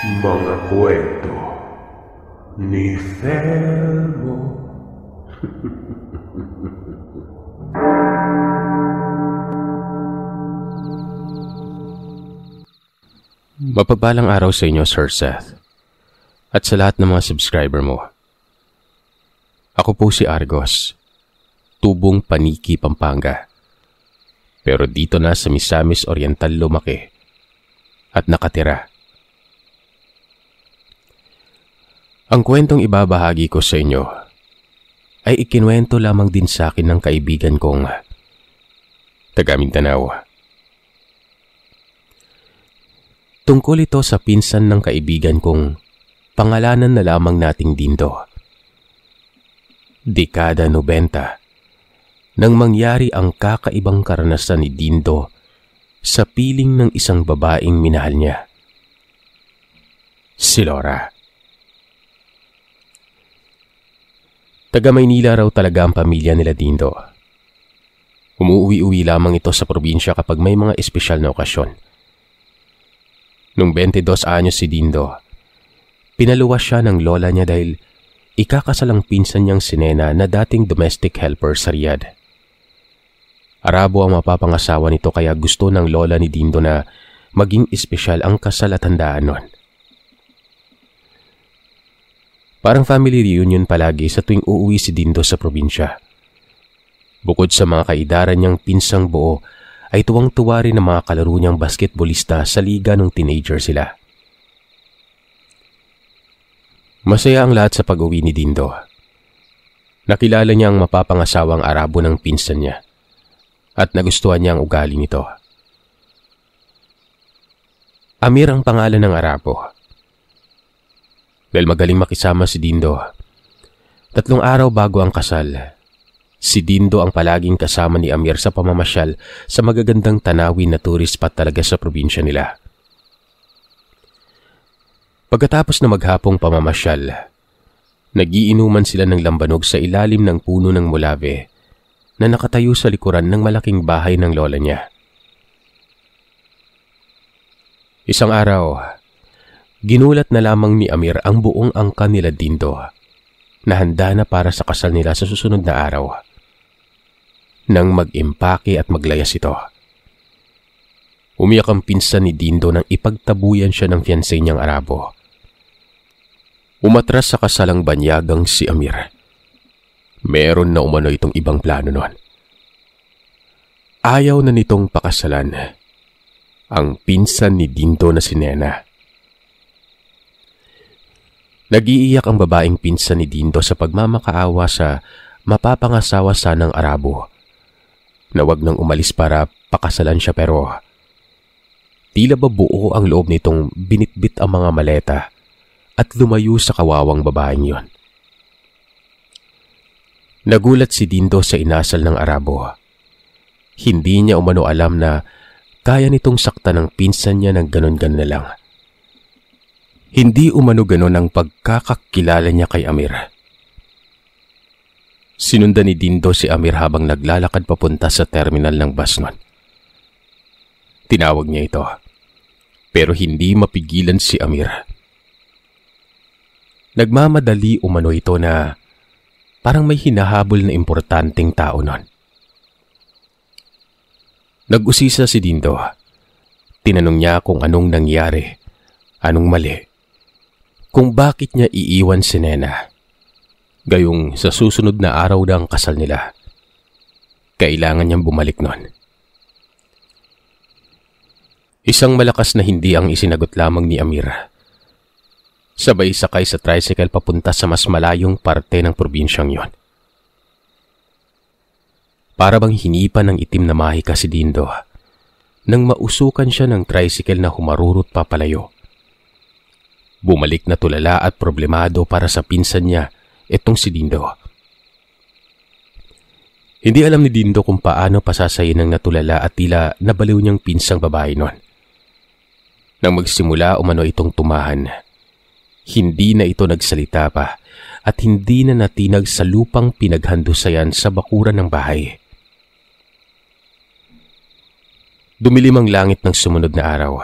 Mga kwento ni Felmo. Mapagpalang araw sa inyo, Sir Seth, at sa lahat ng mga subscriber mo. Ako po si Argos, tubong Paniki, Pampanga. Pero dito na sa Misamis Oriental lumaki at nakatira. Ang kwentong ibabahagi ko sa inyo ay ikinuwento lamang din sa akin ng kaibigan kong taga Mindanao. Tungkol ito sa pinsan ng kaibigan kong pangalanan na lamang nating Dindo. Dekada 90 nang mangyari ang kakaibang karanasan ni Dindo sa piling ng isang babaeng minahal niya, si Laura. Taga Maynila raw talaga ang pamilya nila Dindo. Umuwi-uwi lamang ito sa probinsya kapag may mga espesyal na okasyon. Nung 22 anyos si Dindo, pinaluwas siya ng lola niya dahil ikakasalang pinsan niyang si Nena na dating domestic helper sa Riyadh. Arabo ang mapapangasawa nito kaya gusto ng lola ni Dindo na maging espesyal ang kasal at handaan nun. Parang family reunion palagi sa tuwing uuwi si Dindo sa probinsya. Bukod sa mga kaidaran niyang pinsang buo, ay tuwang-tuwa rin ang mga kalaro niyang basketballista sa liga nung teenager sila. Masaya ang lahat sa pag-uwi ni Dindo. Nakilala niya ang mapapangasawang Arabo ng pinsan niya at nagustuhan niya ang ugali nito. Amir ang pangalan ng Arabo. Dahil magaling makisama si Dindo, 3 araw bago ang kasal, si Dindo ang palaging kasama ni Amir sa pamamasyal sa magagandang tanawin na tourist spot talaga sa probinsya nila. Pagkatapos na maghapong pamamasyal, nagiinuman sila ng lambanog sa ilalim ng puno ng mulave na nakatayo sa likuran ng malaking bahay ng lola niya. Isang araw, ginulat na lamang ni Amir ang buong angkan nila Dindo na handa na para sa kasal nila sa susunod na araw. Nang mag-impake at maglayas ito, umiyak ang pinsan ni Dindo nang ipagtabuyan siya ng fiancé niyang Arabo. Umatras sa kasalang banyagang si Amir. Meron na umano itong ibang plano nun. Ayaw na nitong pakasalan ang pinsan ni Dindo na si Nena. Nag-iiyak ang babaeng pinsan ni Dindo sa pagmamakaawa sa mapapangasawa sanang Arabo na wag nang umalis para pakasalan siya, pero tila ba buo ang loob nitong binitbit ang mga maleta at lumayo sa kawawang babaeng yon. Nagulat si Dindo sa inasal ng Arabo. Hindi niya umano alam na kaya nitong saktan ng pinsan niya ng ganon-ganon na lang. Hindi umano ganon ang pagkakakilala niya kay Amir. Sinundan ni Dindo si Amir habang naglalakad papunta sa terminal ng bus nun. Tinawag niya ito, pero hindi mapigilan si Amir. Nagmamadali umano ito na parang may hinahabol na importanteng tao nun. Nag-usisa si Dindo. Tinanong niya kung anong nangyari, anong mali, kung bakit niya iiwan si Nena. Gayong sa susunod na araw na ang kasal nila, kailangan niyang bumalik nun. Isang malakas na hindi ang isinagot lamang ni Amir. Sabay sakay sa tricycle papunta sa mas malayong parte ng probinsyang yon. Para bang hinipan ng itim na mahika si Dindo nang mausukan siya ng tricycle na humarurot papalayo. Bumalik na tulala at problemado para sa pinsan niya itong si Dindo. Hindi alam ni Dindo kung paano pasasayin ng natulala at tila nabaliw niyang pinsang babae nun. Nang magsimula umano itong tumahan, hindi na ito nagsalita pa at hindi na natinag sa lupang pinaghandusayan sa bakuran ng bahay. Dumilim ang langit ng sumunod na araw.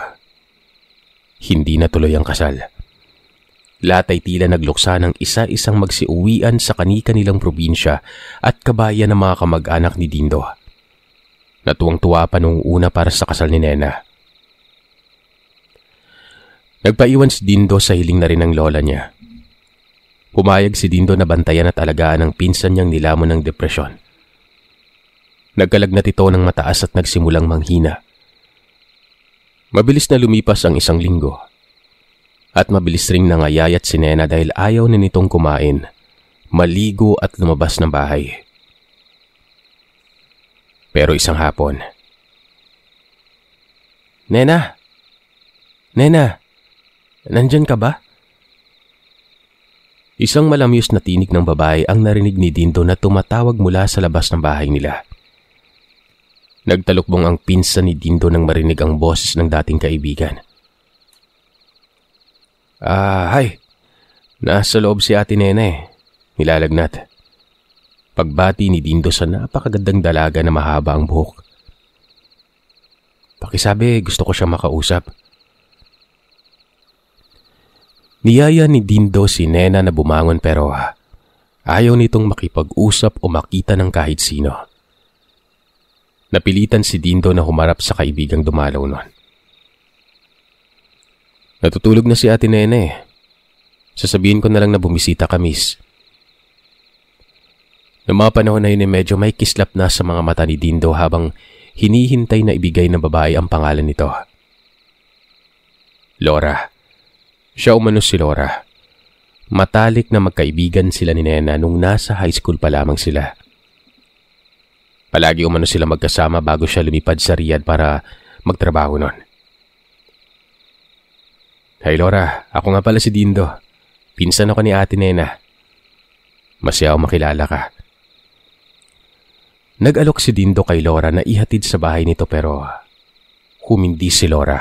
hindi natuloy ang kasal. Lahat ay tila nagluksa ng isa-isang magsiuwian sa kani-kanilang probinsya at kabayan ng mga kamag-anak ni Dindo. Natuwang-tuwa pa noong una para sa kasal ni Nena. Nagpaiwan si Dindo sa hiling na rin ng lola niya. Pumayag si Dindo na bantayan at alagaan ang pinsan niyang nilamon ng depresyon. Nagkalagnat ito ng mataas at nagsimulang manghina. Mabilis na lumipas ang 1 linggo. At mabilis ring nangayayat si Nena dahil ayaw na nitong kumain, maligo at lumabas ng bahay. Pero isang hapon, Nena! Nena! Nandyan ka ba? Isang malamyos na tinig ng babae ang narinig ni Dindo na tumatawag mula sa labas ng bahay nila. Nagtalukbong ang pinsan ni Dindo nang marinig ang boses ng dating kaibigan. Hay! Nasa loob si Ate Nena nilalagnat. Pagbati ni Dindo sa napakagandang dalaga na mahaba ang buhok. Pakisabi, gusto ko siya makausap. Niyaya ni Dindo si Nena na bumangon pero ayaw nitong makipag-usap o makita ng kahit sino. Napilitan si Dindo na humarap sa kaibigang dumalaw nun. Natutulog na si Ate Nena Sasabihin ko na lang na bumisita ka, miss. Noong mga panahon na yun medyo may kislap na sa mga mata ni Dindo habang hinihintay na ibigay ng babae ang pangalan nito. Laura. Siya umano si Laura. Matalik na magkaibigan sila ni Nena nung nasa high school pa lamang sila. Palagi umano sila magkasama bago siya lumipad sa Riyadh para magtrabaho nun. Hi Laura, ako nga pala si Dindo. Pinsan ako ni Ate Nena. Masaya ako makilala ka. Nag-alok si Dindo kay Laura na ihatid sa bahay nito pero humindi si Laura.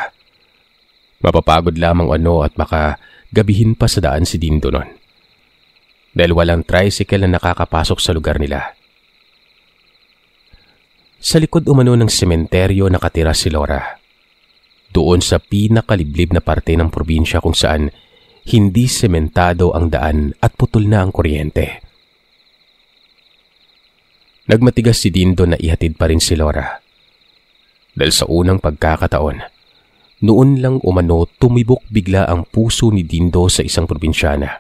Mapapagod lamang at baka gabihin pa sa daan si Dindo nun. Dahil walang tricycle na nakakapasok sa lugar nila. Sa likod umano ng sementeryo nakatira si Laura. Doon sa pinakaliblib na parte ng probinsya kung saan hindi sementado ang daan at putol na ang kuryente. Nagmatigas si Dindo na ihatid pa rin si Laura. Dahil sa unang pagkakataon, noon lang umano tumibok bigla ang puso ni Dindo sa isang probinsyana.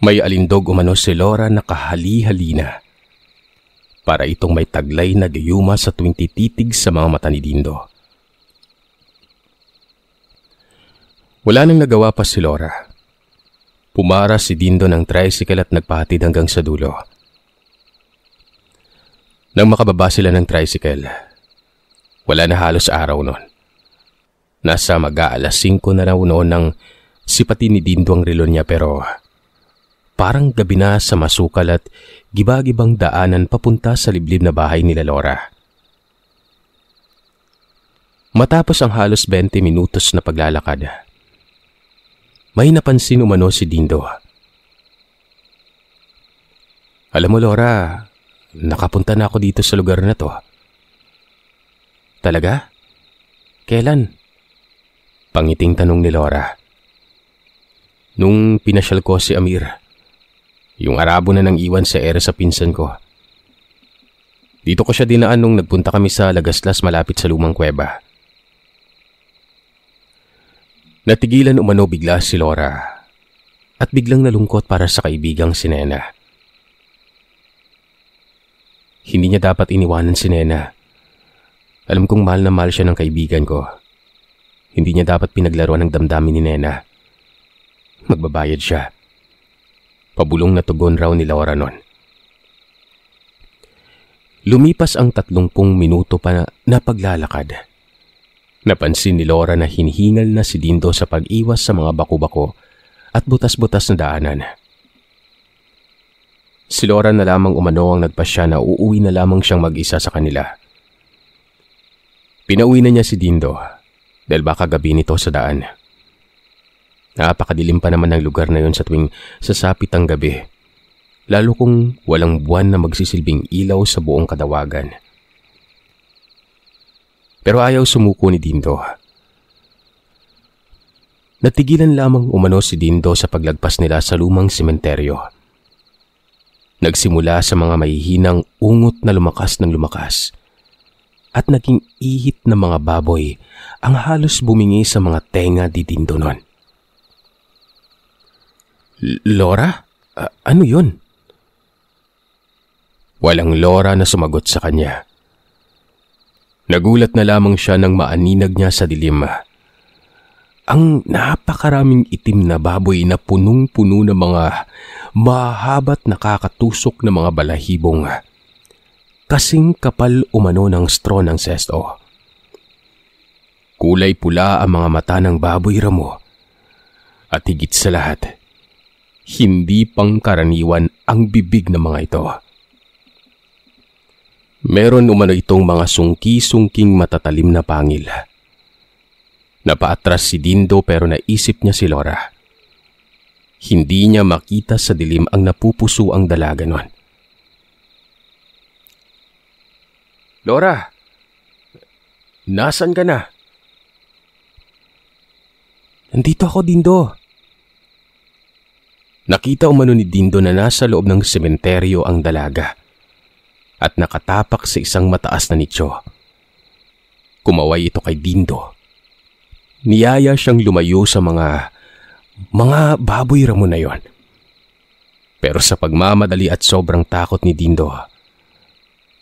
May alindog umano si Laura na kahali-halina para itong may taglay na gayuma sa tuwing tititig sa mga mata ni Dindo. Wala nang nagawa pa si Laura. Pumara si Dindo ng tricycle at nagpahatid hanggang sa dulo. Nang makababa sila ng tricycle, wala na halos araw noon. Nasa mag-aalas 5 na raw noon nang sipatin ni Dindo ang relo niya pero parang gabi na sa masukal at gibagibang daanan papunta sa liblib na bahay nila Laura. Matapos ang halos 20 minutos na paglalakad, may napansin umano si Dindo. Alam mo Laura, nakapunta na ako dito sa lugar na to. Talaga? Kailan? Pangiting tanong ni Laura. Nung pinasyal ko si Amir, yung Arabo na nang iwan sa ere sa pinsan ko. Dito ko siya dinaan nung nagpunta kami sa Lagaslas malapit sa lumang kuweba. Natigilan umano bigla si Laura at biglang nalungkot para sa kaibigang si Nena. Hindi niya dapat iniwanan si Nena. Alam kong mahal na mahal siya ng kaibigan ko. Hindi niya dapat pinaglaruan ng damdamin ni Nena. Magbabayad siya. Pabulong na tugon raw ni Laura nun. Lumipas ang 30 minuto pa na paglalakad. Napansin ni Laura na hinihingal na si Dindo sa pag-iwas sa mga bako-bako at butas-butas na daanan. Si Laura na lamang umano ang nagpasya na uuwi na lamang siyang mag-isa sa kanila. Pinauwi na niya si Dindo dahil baka gabi nito sa daan. Napakadilim pa naman ng lugar na yon sa tuwing sasapit ang gabi, lalo kung walang buwan na magsisilbing ilaw sa buong kadawagan. Pero ayaw sumuko ni Dindo. Natigilan lamang umano si Dindo sa paglagpas nila sa lumang sementeryo. Nagsimula sa mga mahihinang ungot na lumakas ng lumakas at naging ihit na mga baboy ang halos bumingi sa mga tenga ni Dindo nun. Laura? Ano yun? Walang Laura na sumagot sa kanya. Nagulat na lamang siya nang maaninag niya sa dilim ang napakaraming itim na baboy na punong-puno ng mga mahaba't nakakatusok na mga balahibong. Kasing kapal umano ng straw ng sesto. Kulay pula ang mga mata ng baboy ramo. At higit sa lahat, hindi pangkaraniwan ang bibig ng mga ito. Meron umano itong mga sungki-sungking matatalim na pangil. Napaatras si Dindo pero naisip niya si Laura. Hindi niya makita sa dilim ang napupuso ang dalaga nun. Laura, nasan ka na? Nandito ako, Dindo. Nakita umano ni Dindo na nasa loob ng sementeryo ang dalaga at nakatapak sa isang mataas na nicho. Kumaway ito kay Dindo. Niyaya siyang lumayo sa mga baboy ramo na yon. Pero sa pagmamadali at sobrang takot ni Dindo,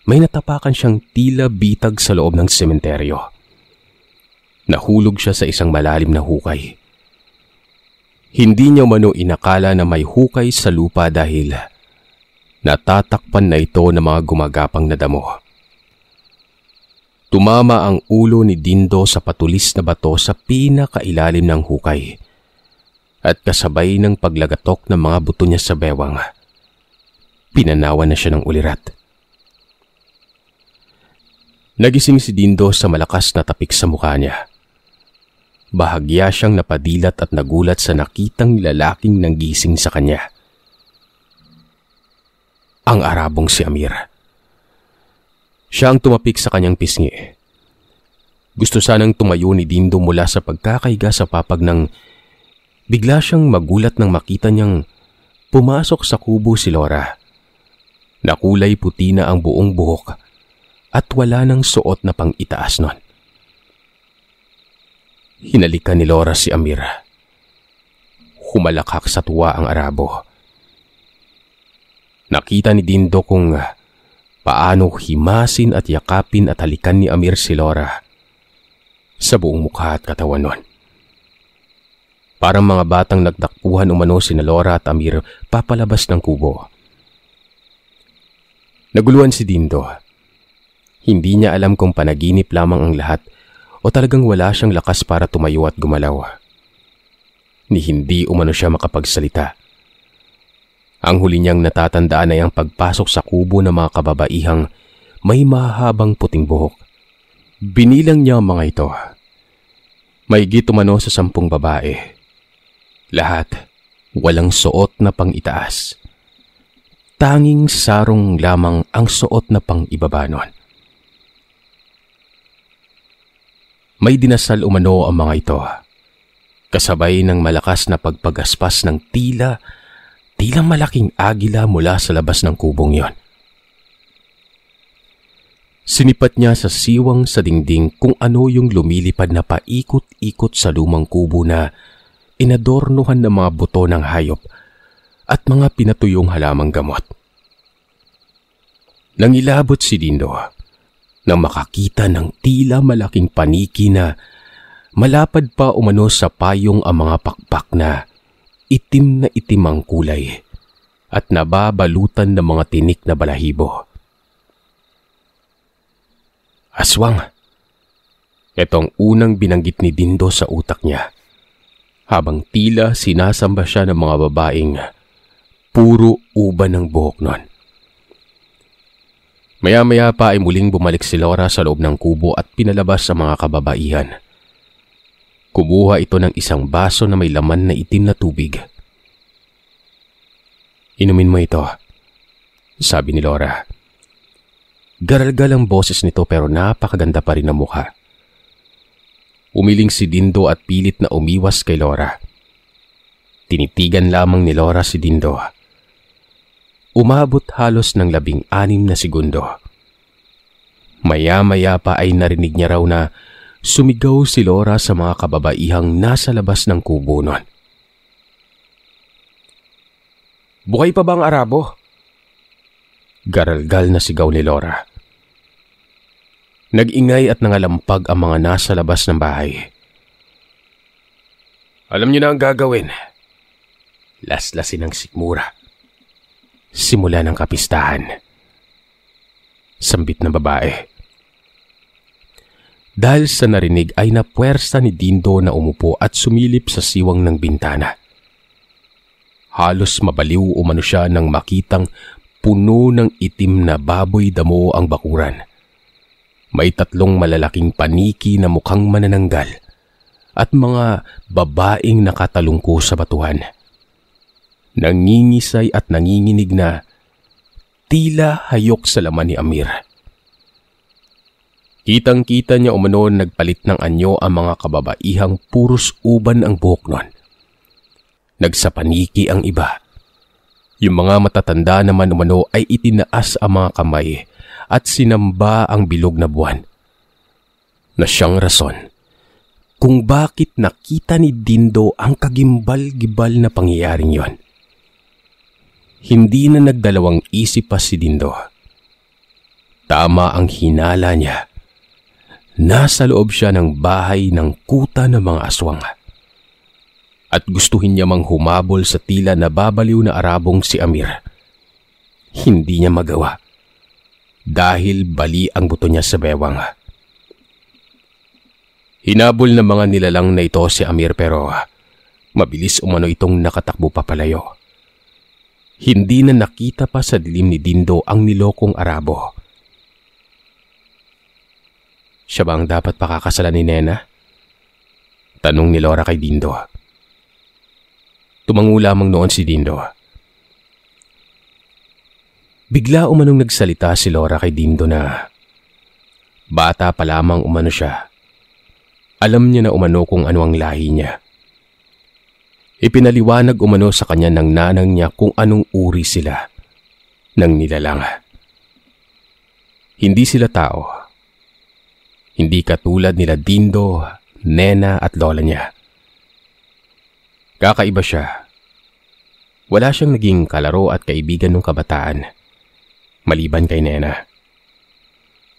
may natapakan siyang tila bitag sa loob ng sementeryo. Nahulog siya sa isang malalim na hukay. Hindi niya umano inakala na may hukay sa lupa dahil natatakpan na ito ng mga gumagapang na damo. Tumama ang ulo ni Dindo sa patulis na bato sa pinakailalim ng hukay at kasabay ng paglagatok ng mga buto niya sa bewang, pinanawan na siya ng ulirat. Nagising si Dindo sa malakas na tapik sa mukha niya. Bahagya siyang napadilat at nagulat sa nakitang lalaking nanggising sa kanya. Ang Arabong si Amir. Siya ang tumapik sa kanyang pisngi. Gusto sanang tumayo ni Dindo mula sa pagkakahiga sa papag nang bigla siyang magulat nang makita niyang pumasok sa kubo si Laura. Nakulay puti na ang buong buhok at wala nang suot na pang-itaas nun. Hinalikan ni Laura si Amir. Humalakhak sa tuwa ang Arabo. Nakita ni Dindo kung paano himasin at yakapin at halikan ni Amir si Laura sa buong mukha at katawan nun. Parang mga batang nagtakbuhan umano sina Laura at Amir papalabas ng kubo. Naguluhan si Dindo. Hindi niya alam kung panaginip lamang ang lahat o talagang wala siyang lakas para tumayo at gumalaw. Ni hindi umano siya makapagsalita. Ang huli niyang natatandaan ay ang pagpasok sa kubo ng mga kababaihang may mahabang puting buhok. Binilang niya ang mga ito. Mahigit umano sa 10 babae. Lahat walang suot na pang-itaas. Tanging sarong lamang ang suot na pang-ibaba nun. May dinasal umano ang mga ito, kasabay ng malakas na pagpagaspas ng tila malaking agila mula sa labas ng kubong yon. Sinipat niya sa siwang sa dingding kung ano yung lumilipad na paikot-ikot sa lumang kubo na inadornuhan ng mga buto ng hayop at mga pinatuyong halamang gamot. Nangilabot si Dindo nang makakita ng tila malaking paniki na malapad pa umano sa payong ang mga pakpak na itim ang kulay at nababalutan ng mga tinik na balahibo. Aswang. Ito ang unang binanggit ni Dindo sa utak niya, habang tila sinasamba siya ng mga babaeng puro uban ng buhok nun. Maya-maya pa ay muling bumalik si Laura sa loob ng kubo at pinalabas sa mga kababaihan. Kumuha ito ng isang baso na may laman na itim na tubig. Inumin mo ito, sabi ni Laura. Garalgal ang boses nito pero napakaganda pa rin ang mukha. Umiling si Dindo at pilit na umiwas kay Laura. Tinitigan lamang ni Laura si Dindo. Umabot halos ng 16 na segundo. Maya-maya pa ay narinig niya raw na sumigaw si Laura sa mga kababaihang nasa labas ng kubo nun. "Buhay pa ba ang Arabo?" Garalgal na sigaw ni Laura. Nag-ingay at nangalampag ang mga nasa labas ng bahay. "Alam niyo na ang gagawin." Laslasin ang sikmura. Simula ng kapistahan. Sambit ng babae. Dahil sa narinig ay napuwersa ni Dindo na umupo at sumilip sa siwang ng bintana. Halos mabaliw umano siya nang makitang puno ng itim na baboy damo ang bakuran. May 3 malalaking paniki na mukhang manananggal at mga babaeng nakatalungko sa batuhan. Nangingisay at nanginginig na tila hayok sa laman ni Amir. Kitang-kita niya umano nagpalit ng anyo ang mga kababaihang puros uban ang buhok nun. Nagsapaniki ang iba. Yung mga matatanda naman umano ay itinaas ang mga kamay at sinamba ang bilog na buwan. Na siyang rason kung bakit nakita ni Dindo ang kagimbal-gibal na pangyayaring yon. Hindi na nagdalawang isip pa si Dindo. Tama ang hinala niya. Nasa loob siya ng bahay ng kuta ng mga aswang. At gustuhin niya mang humabol sa tila nababaliw na Arabong si Amir. Hindi niya magawa. Dahil bali ang buto niya sa bewang. Hinabol ng mga nilalang na ito si Amir pero mabilis umano itong nakatakbo papalayo. Hindi na nakita pa sa dilim ni Dindo ang nilokong Arabo. Siya ba ang dapat pakakasalan ni Nena? Tanong ni Laura kay Dindo. Tumango lamang noon si Dindo. Bigla umanong nagsalita si Laura kay Dindo na bata pa lamang umano siya. Alam niya na umano kung ano ang lahi niya. Ipinaliwanag umano sa kanya ng nanang niya kung anong uri sila ng nilalang. Hindi sila tao. Hindi katulad nila Dindo, Nena at lola niya. Kakaiba siya. Wala siyang naging kalaro at kaibigan ng kabataan, maliban kay Nena.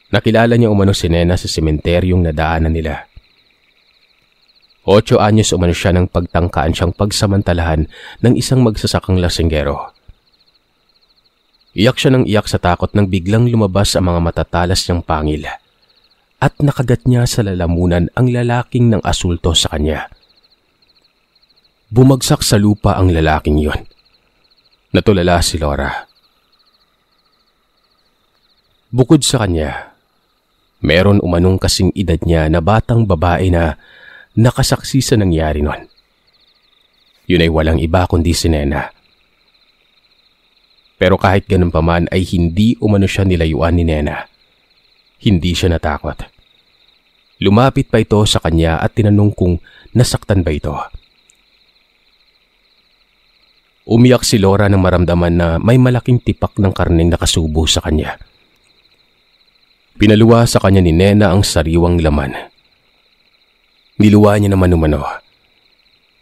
Nakilala niya umano si Nena sa sementeryong nadaanan nila. 8 anyos umano siya nang pagtangkaan siyang pagsamantalahan ng isang magsasakang lasinggero. Iyak siya ng iyak sa takot nang biglang lumabas ang mga matatalas niyang pangil at nakagat niya sa lalamunan ang lalaking nang asulto sa kanya. Bumagsak sa lupa ang lalaking yon. Natulala si Laura. Bukod sa kanya, meron umanong kasing edad niya na batang babae na nakasaksi sa nangyari nun. Yun ay walang iba kundi si Nena. Pero kahit ganun pa man ay hindi umano siya nilayuan ni Nena. Hindi siya natakot. Lumapit pa ito sa kanya at tinanong kung nasaktan ba ito. Umiyak si Laura nang maramdaman na may malaking tipak ng karneng nakasubo sa kanya. Pinaluwa sa kanya ni Nena ang sariwang laman. Niluwa niya naman umano,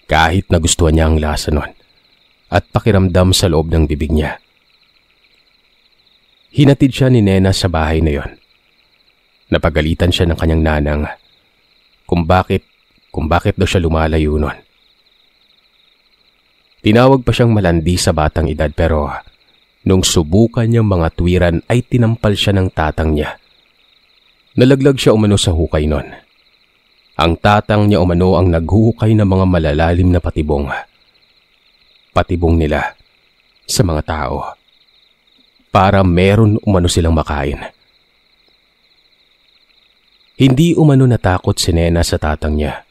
kahit nagustuhan niya ang lasa nun at pakiramdam sa loob ng bibig niya. Hinatid siya ni Nena sa bahay na yon. Napagalitan siya ng kanyang nanang kung bakit daw siya lumalayo nun. Tinawag pa siyang malandi sa batang edad pero nung subukan niyang mga tuwiran ay tinampal siya ng tatang niya. Nalaglag siya umano sa hukay nun. Ang tatang niya umano ang naghuhukay ng mga malalalim na patibong. Patibong nila sa mga tao para meron umano silang makain. Hindi umano natakot si Nena sa tatang niya.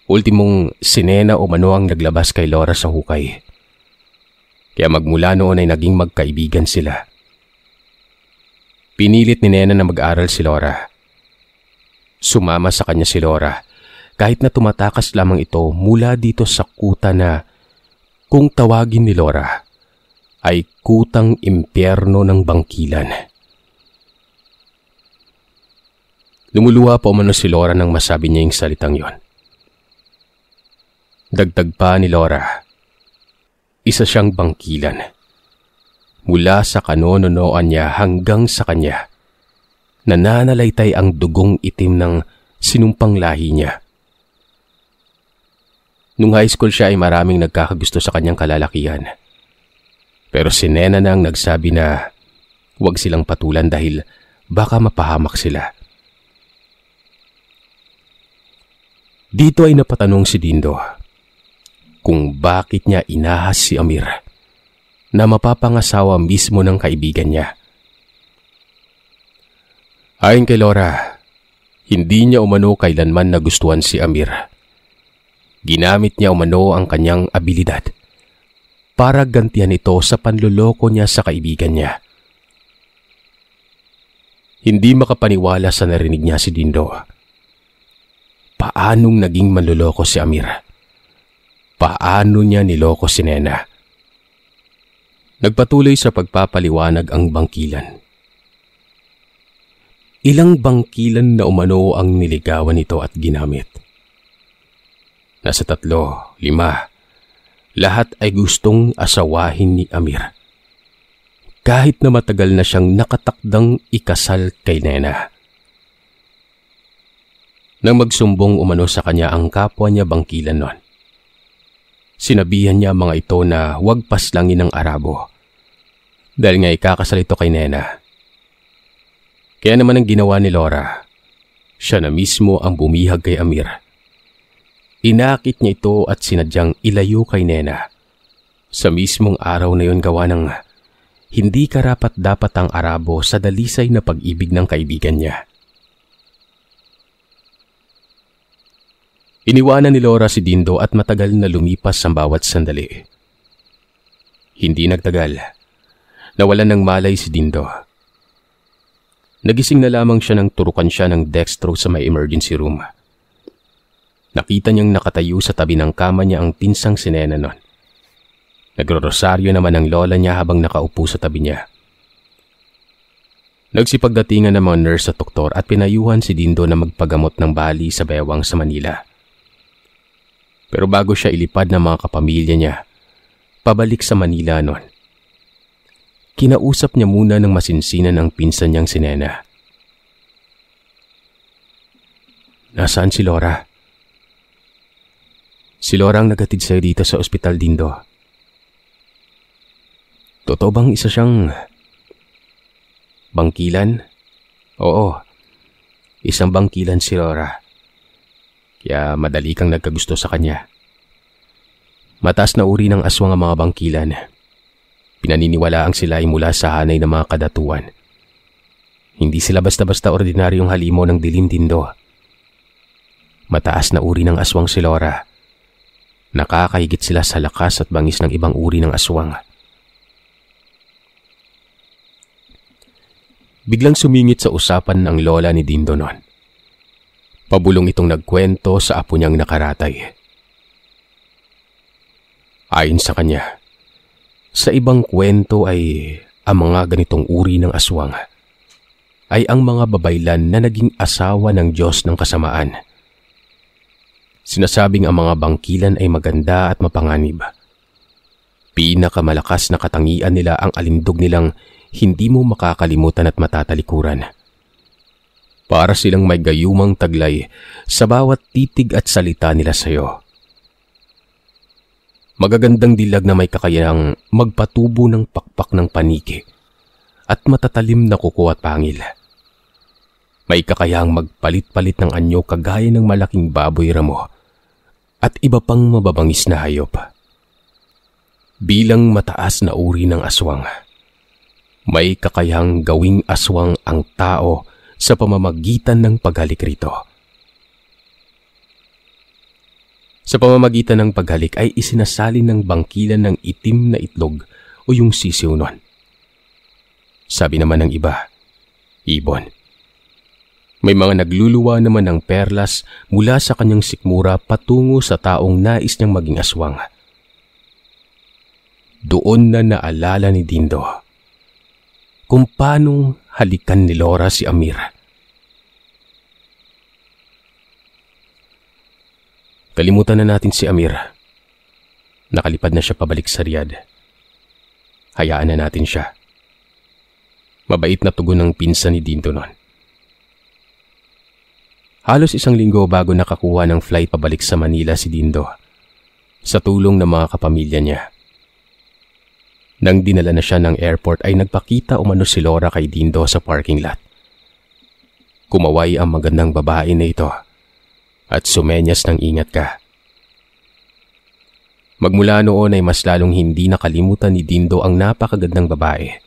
Ultimong si Nena umano ang naglabas kay Laura sa hukay. Kaya magmula noon ay naging magkaibigan sila. Pinilit ni Nena na mag-aral si Laura. Sumama sa kanya si Laura kahit na tumatakas lamang ito mula dito sa kuta na kung tawagin ni Laura ay kutang impyerno ng bangkilan. Lumuluha pa umano si Laura nang masabi niya yung salitang yon. Dagdag pa ni Laura, isa siyang bangkilan. Mula sa kanononoan niya hanggang sa kanya, nananalaytay ang dugong itim ng sinumpang lahi niya. Nung high school siya ay maraming nagkakagusto sa kanyang kalalakihan. Pero si Nena na ang nagsabi na huwag silang patulan dahil baka mapahamak sila. Dito ay napatanong si Dindo kung bakit niya inahas si Amir na mapapangasawa mismo ng kaibigan niya. Ayon kay Laura, hindi niya umano kailanman nagustuhan si Amir. Ginamit niya umano ang kanyang abilidad para gantihan ito sa panloloko niya sa kaibigan niya. Hindi makapaniwala sa narinig niya si Dindo. Paanong naging manloloko si Amir? Paano niya niloko si Nena? Nagpatuloy sa pagpapaliwanag ang bangkilan. Ilang bangkilan na umano ang niligawan nito at ginamit. Nasa 3, 5. Lahat ay gustong asawahin ni Amir. Kahit na matagal na siyang nakatakdang ikasal kay Nena. Nang magsumbong umano sa kanya ang kapwa niya bangkilan nun, sinabihan niya mga ito na huwag paslangin ng Arabo dahil nga ikakasal ito kay Nena. Kaya naman ang ginawa ni Laura, siya na mismo ang bumihag kay Amir. Inakit niya ito at sinadyang ilayo kay Nena. Sa mismong araw na yon gawa ng hindi karapat-dapat ang Arabo sa dalisay na pag-ibig ng kaibigan niya. Iniwanan ni Laura si Dindo at matagal na lumipas ang bawat sandali. Hindi nagtagal. Nawalan ng malay si Dindo. Nagising na lamang siya nang turukan siya ng dextro sa may emergency room. Nakita niyang nakatayo sa tabi ng kama niya ang pinsang si Nena nun. Nagro-rosaryo naman ang lola niya habang nakaupo sa tabi niya. Nagsipagdatingan ng mga nurse at doktor at pinayuhan si Dindo na magpagamot ng bali sa bewang sa Manila. Pero bago siya ilipad ng mga kapamilya niya, pabalik sa Manila nun, kinausap niya muna ng masinsinan ang pinsan niyang si Nena. Nasaan si Laura? Si Laura ang nagatid sa'yo dito sa ospital, Dindo. Totoo bang isa siyang bangkilan? Oo, isang bangkilan si Laura. Kaya madali kang nagkagusto sa kanya. Mataas na uri ng aswang ang mga bangkilan. Pinaniniwalaang sila ay mula sa hanay ng mga kadatuan. Hindi sila basta-basta ordinaryong halimo ng dilim, Dindo. Mataas na uri ng aswang si Laura. Nakakahigit sila sa lakas at bangis ng ibang uri ng aswang. Biglang sumingit sa usapan ng lola ni Dindo noon. Pabulong itong nagkwento sa apo niyang nakaratay. Ayon sa kanya, sa ibang kwento ay ang mga ganitong uri ng aswang ay ang mga babaylan na naging asawa ng Diyos ng kasamaan. Sinasabing ang mga bangkilan ay maganda at mapanganib. Pinakamalakas na katangian nila ang alindog nilang hindi mo makakalimutan at matatalikuran. Para silang may gayumang taglay sa bawat titig at salita nila sa iyo. Magagandang dilag na may kakayahang magpatubo ng pakpak ng paniki at matatalim na kuko at pangil. May kakayahang magpalit-palit ng anyo kagaya ng malaking baboy ramo at iba pang mababangis na hayop. Bilang mataas na uri ng aswang, may kakayahang gawing aswang ang tao sa pamamagitan ng paghalik rito. Sa pamamagitan ng paghalik ay isinasalin ng bangkilan ng itim na itlog o yung sisiw nun. Sabi naman ng iba, ibon. May mga nagluluwa naman ng perlas mula sa kanyang sikmura patungo sa taong nais niyang maging aswang. Doon na naalala ni Dindo kung paanong halikan ni Laura si Amir. Kalimutan na natin si Amir. Nakalipad na siya pabalik sa Riyadh. Hayaan na natin siya. Mabait na tugon ng pinsan ni Dindo noon. Halos 1 linggo bago nakakuha ng flight pabalik sa Manila si Dindo, sa tulong ng mga kapamilya niya. Nang dinala na siya ng airport ay nagpakita umano si Laura kay Dindo sa parking lot. Kumaway ang magandang babae na ito at sumenyas ng ingat ka. Magmula noon ay mas lalong hindi nakalimutan ni Dindo ang napakagandang babae.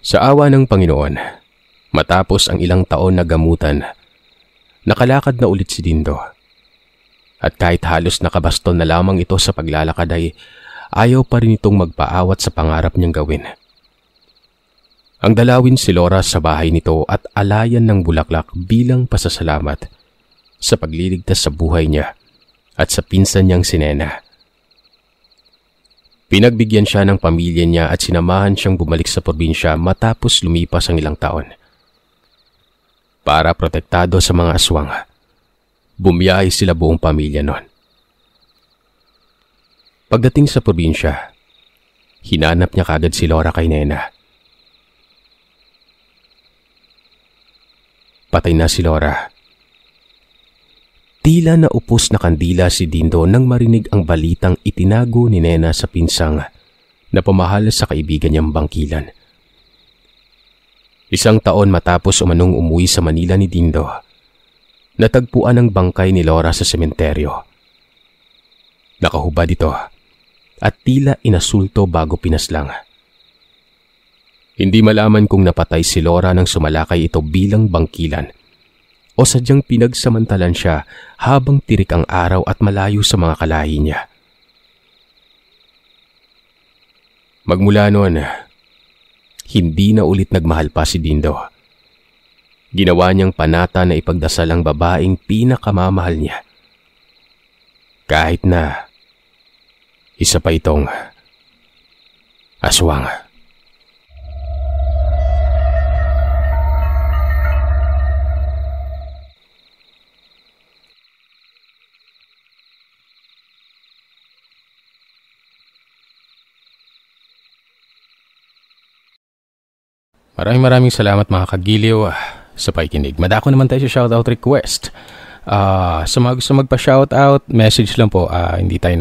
Sa awa ng Panginoon, matapos ang ilang taon na gamutan, nakalakad na ulit si Dindo. At kahit halos nakabaston na lamang ito sa paglalakad ay ayaw pa rin itong magpaawat sa pangarap niyang gawin. Ang dalawin si Laura sa bahay nito at alayan ng bulaklak bilang pasasalamat sa pagliligtas sa buhay niya at sa pinsan niyang si Nena. Pinagbigyan siya ng pamilya niya at sinamahan siyang bumalik sa probinsya matapos lumipas ang ilang taon. Para protektado sa mga aswang, bumiyahe sila buong pamilya noon. Pagdating sa probinsya, hinanap niya kagad si Laura kay Nena. Patay na si Laura. Tila naupos na kandila si Dindo nang marinig ang balitang itinago ni Nena sa pinsang na pamahal sa kaibigan niyang bangkilan. 1 taon matapos umanong umuwi sa Manila ni Dindo, natagpuan ang bangkay ni Laura sa sementeryo. Nakahubad ito at tila inasulto bago pinaslang. Hindi malaman kung napatay si Laura nang sumalakay ito bilang bangkilan o sadyang pinagsamantalan siya habang tirik ang araw at malayo sa mga kalahi niya. Magmula noon, hindi na ulit nagmahal pa si Dindo. Ginawa niyang panata na ipagdasal ang babaeng pinakamamahal niya. Kahit na isa pa itong aswang. Maraming salamat mga kagiliw sa pakikinig. Madako naman tayo sa shoutout request. Sa mga gusto magpa-shoutout, message lang po. Hindi tayo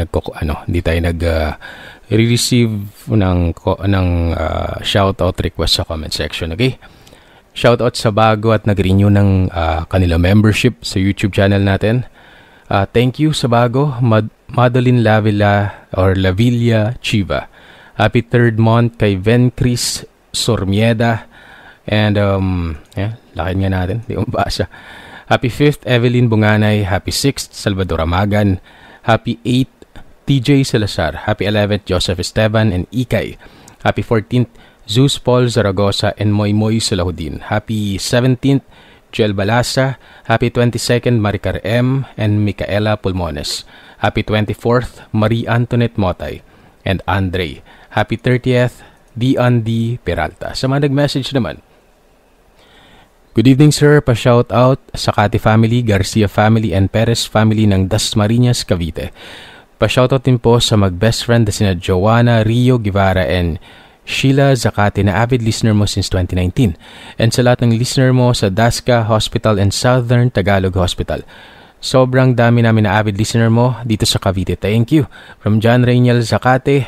nag-receive ng shoutout request sa comment section. Okay? Shoutout sa bago at nag-renew ng kanila membership sa YouTube channel natin. Thank you sa bago, Madeline Lavilla Chiva. Happy 3rd month kay Vencris Sormieda. And, lakin nga natin, di ko mabasa. Happy 5th, Evelyn Bunganay. Happy 6th, Salvador Amagan. Happy 8th, TJ Salazar. Happy 11th, Joseph Esteban and Ikay. Happy 14th, Zeus Paul Zaragoza and Moy Salahudin. Happy 17th, Joel Balasa. Happy 22nd, Maricar M. and Micaela Pulmones. Happy 24th, Marie Antoinette Motay and Andre. Happy 30th, D. Peralta. Sa mga nag-message naman, good evening sir, pa-shout out sa Cati family, Garcia family and Perez family ng Dasmariñas, Cavite. Pa-shout out din po sa mag-best friend na sina Joanna Rio Guevara and Sheila Zacate na avid listener mo since 2019. And sa lahat ng listener mo sa Dasca Hospital and Southern Tagalog Hospital. Sobrang dami namin na avid listener mo dito sa Cavite. Thank you. From John Reynel Zacate,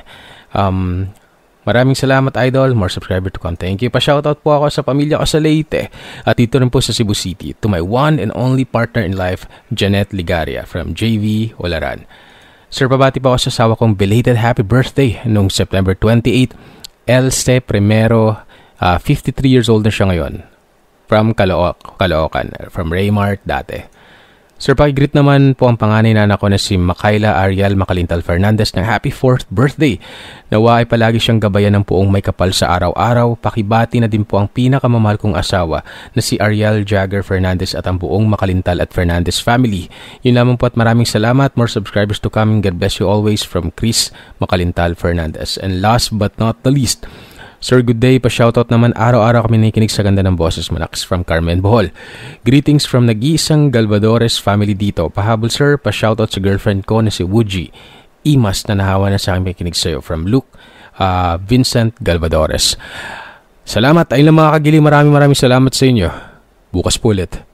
maraming salamat idol, more subscriber to come. Thank you. Pa-shoutout po ako sa pamilya ko sa Leyte at dito rin po sa Cebu City to my one and only partner in life, Janet Ligaria from JV Olaran. Sir, pabati po ako sa asawa kong belated happy birthday nung September 28. Else Primero, 53 years old na siya ngayon. From Caloocan, from Raymart dati. Sir, pakigreet naman po ang panganay na anak ko na si Makayla Ariel Makalintal Fernandez ng happy 4th birthday. Nawa ay palagi siyang gabayan ng puong may kapal sa araw-araw. Pakibati na din po ang pinakamamahal kong asawa na si Ariel Jagger Fernandez at ang buong Makalintal at Fernandez family. Yun lamang po at maraming salamat. More subscribers to come. God bless you always from Chris Makalintal Fernandez. And last but not the least, Sir, good day. Pa-shoutout naman araw-araw kami nakikinig sa ganda ng boses mo, Nax, from Carmen Bohol. Greetings from nag-iisang Galvadores family dito. Pahabol, sir, pa-shoutout sa girlfriend ko na si Wuji Imas na nahawa na sa akin makikinig sa'yo from Luke Vincent Galvadores. Salamat. Ayun lang mga kagiling. Maraming salamat sa inyo. Bukas po ulit.